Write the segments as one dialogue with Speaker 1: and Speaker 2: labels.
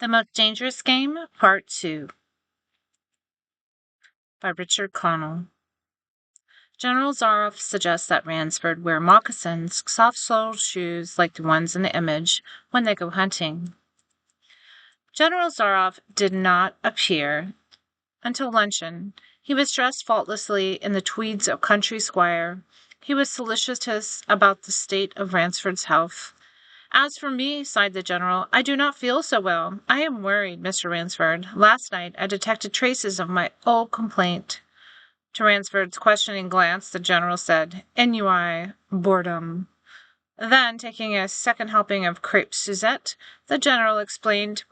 Speaker 1: The Most Dangerous Game, Part 2 by Richard Connell. General Zaroff suggests that Ransford wear moccasins, soft-soled shoes like the ones in the image, when they go hunting. General Zaroff did not appear until luncheon. He was dressed faultlessly in the tweeds of country squire. He was solicitous about the state of Ransford's health. "As for me," sighed the general, "I do not feel so well. I am worried, Mr. Ransford. Last night I detected traces of my old complaint." To Ransford's questioning glance, the general said, "Ennui, boredom." Then, taking a second helping of crepe Suzette, the general explained,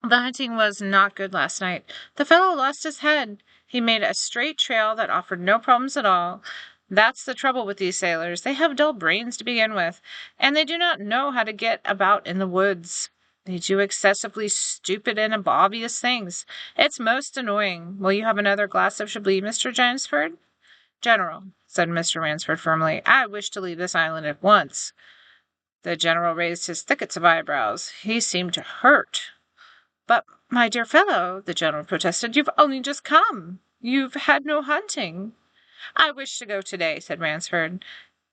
Speaker 1: "The hunting was not good last night. The fellow lost his head. He made a straight trail that offered no problems at all. That's the trouble with these sailors. They have dull brains to begin with, and they do not know how to get about in the woods. They do excessively stupid and obvious things. It's most annoying. Will you have another glass of Chablis, Mr. Ransford?" "General," said Mr. Ransford firmly, "I wish to leave this island at once." The general raised his thickets of eyebrows. He seemed to hurt. "But, my dear fellow," the general protested, "you've only just come. You've had no hunting." "I wish to go today," said Ransford.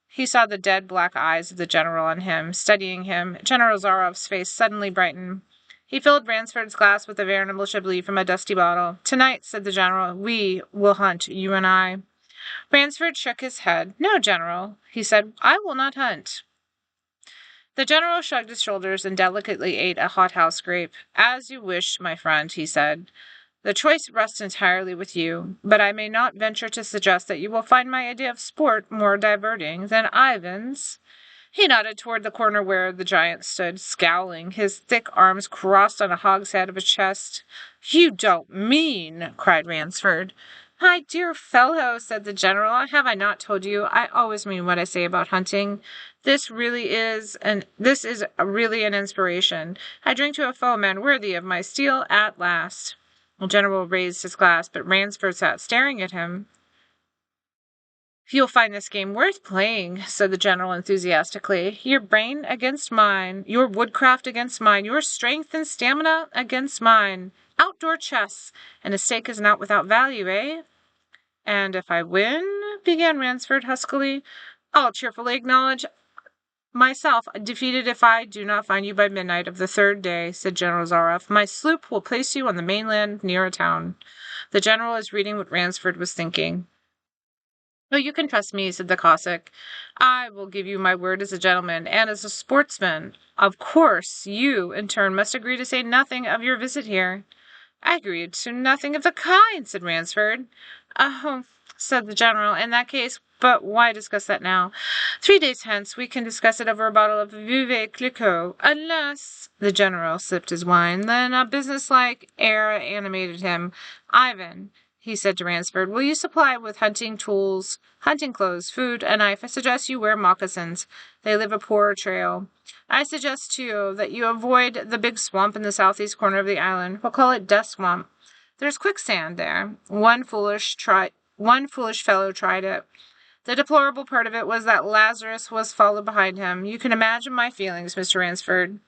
Speaker 1: He saw the dead black eyes of the general on him, studying him. General Zaroff's face suddenly brightened. He filled Ransford's glass with a veritable Chablis from a dusty bottle. "Tonight," said the general, "we will hunt, you and I." Ransford shook his head. "No, General," he said, "I will not hunt." The general shrugged his shoulders and delicately ate a hothouse grape. "As you wish, my friend," he said. "The choice rests entirely with you, but I may not venture to suggest that you will find my idea of sport more diverting than Ivan's." He nodded toward the corner where the giant stood, scowling, his thick arms crossed on a hogshead of a chest. "You don't mean—" cried Ransford. "My dear fellow," said the general, "have I not told you? I always mean what I say about hunting. This is really an inspiration. I drink to a foeman worthy of my steel at last." The general raised his glass, but Ransford sat staring at him. "You'll find this game worth playing," said the general enthusiastically. "Your brain against mine, your woodcraft against mine, your strength and stamina against mine. Outdoor chess, and a stake is not without value, eh?" "And if I win?" began Ransford huskily. "I'll cheerfully acknowledge myself defeated if I do not find you by midnight of the third day," said General Zaroff. "My sloop will place you on the mainland near a town." The general was reading what Ransford was thinking. "Oh, you can trust me," said the Cossack. "I will give you my word as a gentleman and as a sportsman. Of course, you, in turn, must agree to say nothing of your visit here." "I agreed to nothing of the kind," said Ransford. "Oh," said the general, "in that case, but why discuss that now? 3 days hence we can discuss it over a bottle of Veuve Clicquot, unless—" The general sipped his wine. Then a businesslike air animated him. "Ivan," he said to Ransford, "will you supply with hunting tools, hunting clothes, food, a knife? I suggest you wear moccasins. They leave a poorer trail. I suggest, too, that you avoid the big swamp in the southeast corner of the island. We'll call it Death Swamp. There's quicksand there. One foolish fellow tried it. The deplorable part of it was that Lazarus was followed behind him. You can imagine my feelings, Mr. Ransford.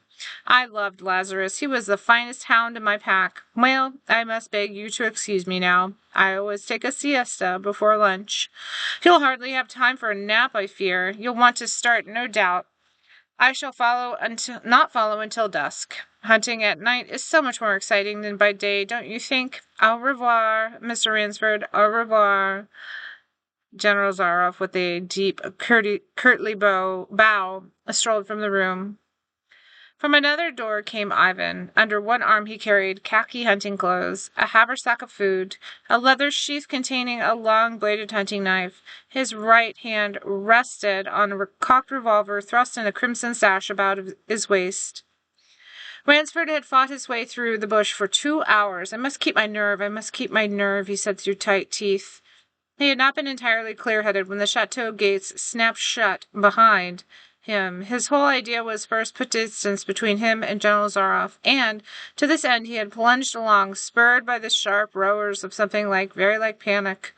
Speaker 1: I loved Lazarus. He was the finest hound in my pack. Well, I must beg you to excuse me now. I always take a siesta before lunch. You'll hardly have time for a nap, I fear. You'll want to start, no doubt. I shall not follow until dusk. Hunting at night is so much more exciting than by day, don't you think? Au revoir, Mr. Ransford. Au revoir." General Zaroff, with a deep, curtly bow, strolled from the room. From another door came Ivan. Under one arm he carried khaki hunting clothes, a haversack of food, a leather sheath containing a long-bladed hunting knife. His right hand rested on a cocked revolver thrust in a crimson sash about his waist. Ransford had fought his way through the bush for 2 hours. "I must keep my nerve, he said through tight teeth. He had not been entirely clear-headed when the chateau gates snapped shut behind him. His whole idea was first put distance between him and General Zaroff, and to this end he had plunged along, spurred by the sharp roars of something very like panic.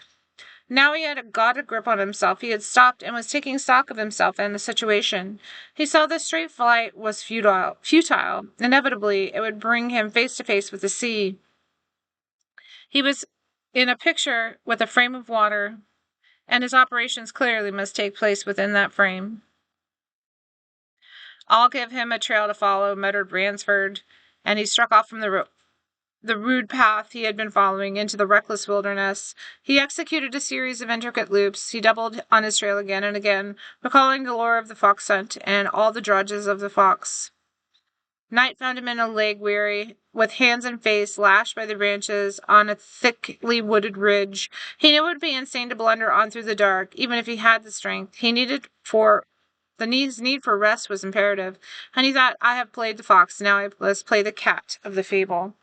Speaker 1: Now he had got a grip on himself. He had stopped and was taking stock of himself and the situation. He saw the straight flight was futile. Inevitably, it would bring him face to face with the sea. He was in a picture with a frame of water, and his operations clearly must take place within that frame. I'll give him a trail to follow, muttered Ransford, and he struck off from the rude path he had been following into the reckless wilderness. He executed a series of intricate loops. He doubled on his trail again and again, recalling the lore of the fox hunt and all the drudges of the fox. Night found him in a leg weary, with hands and face lashed by the branches on a thickly wooded ridge. He knew it would be insane to blunder on through the dark, even if he had the strength. The need for rest was imperative, and he thought, I have played the fox, now I must play the cat of the fable.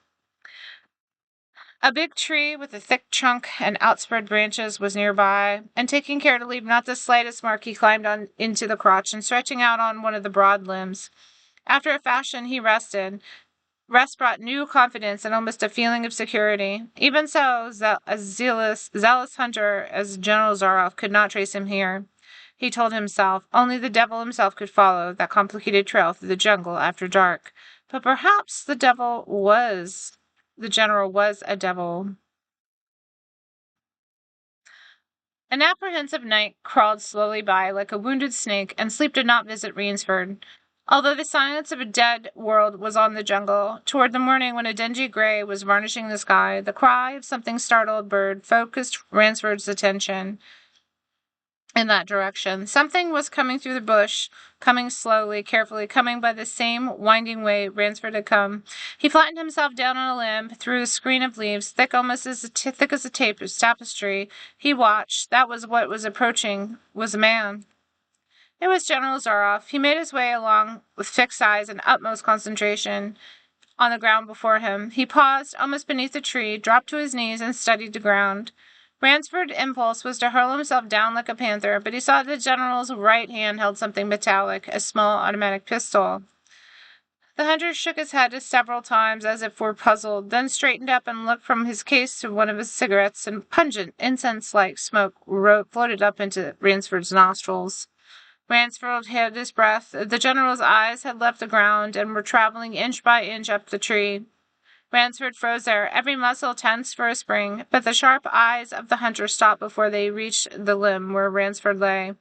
Speaker 1: A big tree with a thick trunk and outspread branches was nearby, and taking care to leave not the slightest mark, he climbed on into the crotch and stretching out on one of the broad limbs. After a fashion, he rested. Rest brought new confidence and almost a feeling of security. Even so, a zealous hunter as General Zaroff could not trace him here. He told himself, only the devil himself could follow that complicated trail through the jungle after dark. But perhaps the general was a devil. An apprehensive night crawled slowly by like a wounded snake, and sleep did not visit Rainsford. Although the silence of a dead world was on the jungle, toward the morning when a dingy gray was varnishing the sky, the cry of something startled bird focused Ransford's attention in that direction. Something was coming through the bush, coming slowly, carefully, coming by the same winding way Ransford had come. He flattened himself down on a limb, through a screen of leaves, thick almost thick as a tapestry. He watched. That was what was approaching, was a man. It was General Zaroff. He made his way along with fixed eyes and utmost concentration on the ground before him. He paused almost beneath the tree, dropped to his knees, and studied the ground. Ransford's impulse was to hurl himself down like a panther, but he saw the general's right hand held something metallic, a small automatic pistol. The hunter shook his head several times as if were puzzled, then straightened up and looked from his case to one of his cigarettes, and pungent, incense-like smoke floated up into Ransford's nostrils. Ransford held his breath. The general's eyes had left the ground and were traveling inch by inch up the tree. Ransford froze there, every muscle tense for a spring, but the sharp eyes of the hunter stopped before they reached the limb where Ransford lay.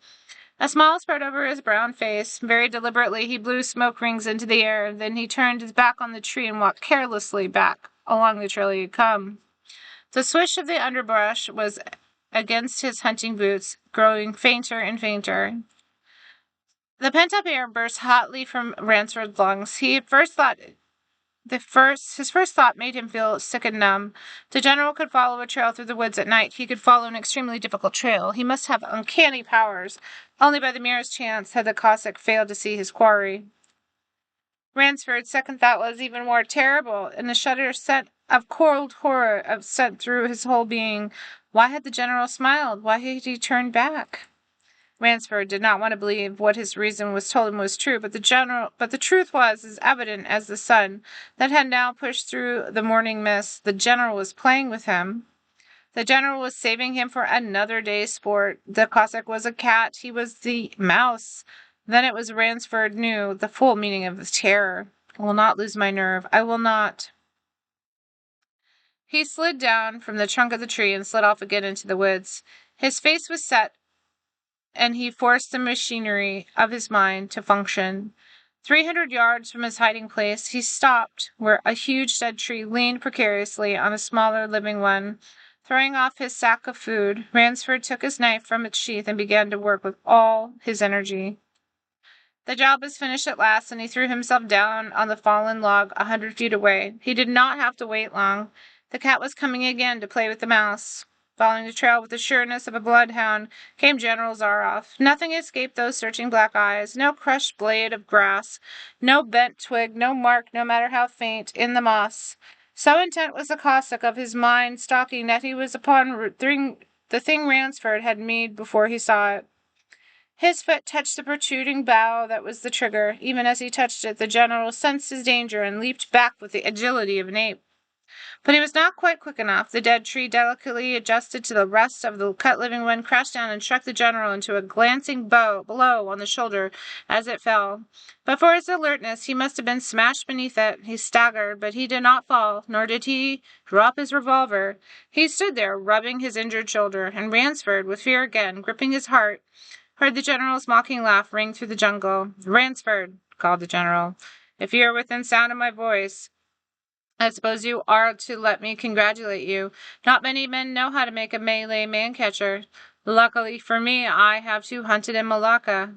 Speaker 1: A smile spread over his brown face. Very deliberately he blew smoke rings into the air, then he turned his back on the tree and walked carelessly back along the trail he had come. The swish of the underbrush was against his hunting boots, growing fainter and fainter. The pent-up air burst hotly from Ransford's lungs. His first thought made him feel sick and numb. The general could follow a trail through the woods at night. He could follow an extremely difficult trail. He must have uncanny powers. Only by the merest chance had the Cossack failed to see his quarry. Ransford's second thought was even more terrible, and a shudder of cold horror sent through his whole being. Why had the general smiled? Why had he turned back? Ransford did not want to believe what his reason was told him was true, but the truth was as evident as the sun that had now pushed through the morning mist. The general was playing with him. The general was saving him for another day's sport. The Cossack was a cat. He was the mouse. Then it was Ransford knew the full meaning of the terror. I will not lose my nerve. I will not. He slid down from the trunk of the tree and slid off again into the woods. His face was set, and he forced the machinery of his mind to function. 300 yards from his hiding place, he stopped where a huge dead tree leaned precariously on a smaller living one. Throwing off his sack of food, Ransford took his knife from its sheath and began to work with all his energy. The job was finished at last, and he threw himself down on the fallen log 100 feet away. He did not have to wait long. The cat was coming again to play with the mouse. Following the trail with the sureness of a bloodhound came General Zaroff. Nothing escaped those searching black eyes, no crushed blade of grass, no bent twig, no mark, no matter how faint, in the moss. So intent was the Cossack of his mind stalking that he was upon the thing Ransford had made before he saw it. His foot touched the protruding bough that was the trigger. Even as he touched it, the general sensed his danger and leaped back with the agility of an ape. But he was not quite quick enough. The dead tree, delicately adjusted to the rest of the cut living one, crashed down and struck the general into a glancing blow on the shoulder as it fell. But for his alertness, he must have been smashed beneath it. He staggered, but he did not fall, nor did he drop his revolver. He stood there, rubbing his injured shoulder, and Ransford, with fear again gripping his heart, heard the general's mocking laugh ring through the jungle. "Ransford," called the general, "if you are within sound of my voice, I suppose you are to let me congratulate you. Not many men know how to make a Malay man-catcher. Luckily for me, I have two hunted in Malacca.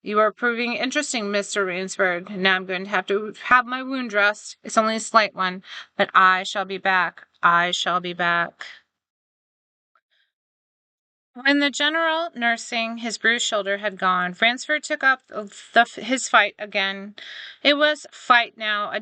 Speaker 1: You are proving interesting, Mr. Ransford. Now I'm going to have my wound dressed. It's only a slight one, but I shall be back. I shall be back." When the general, nursing his bruised shoulder, had gone, Ransford took up his fight again. It was fight now, a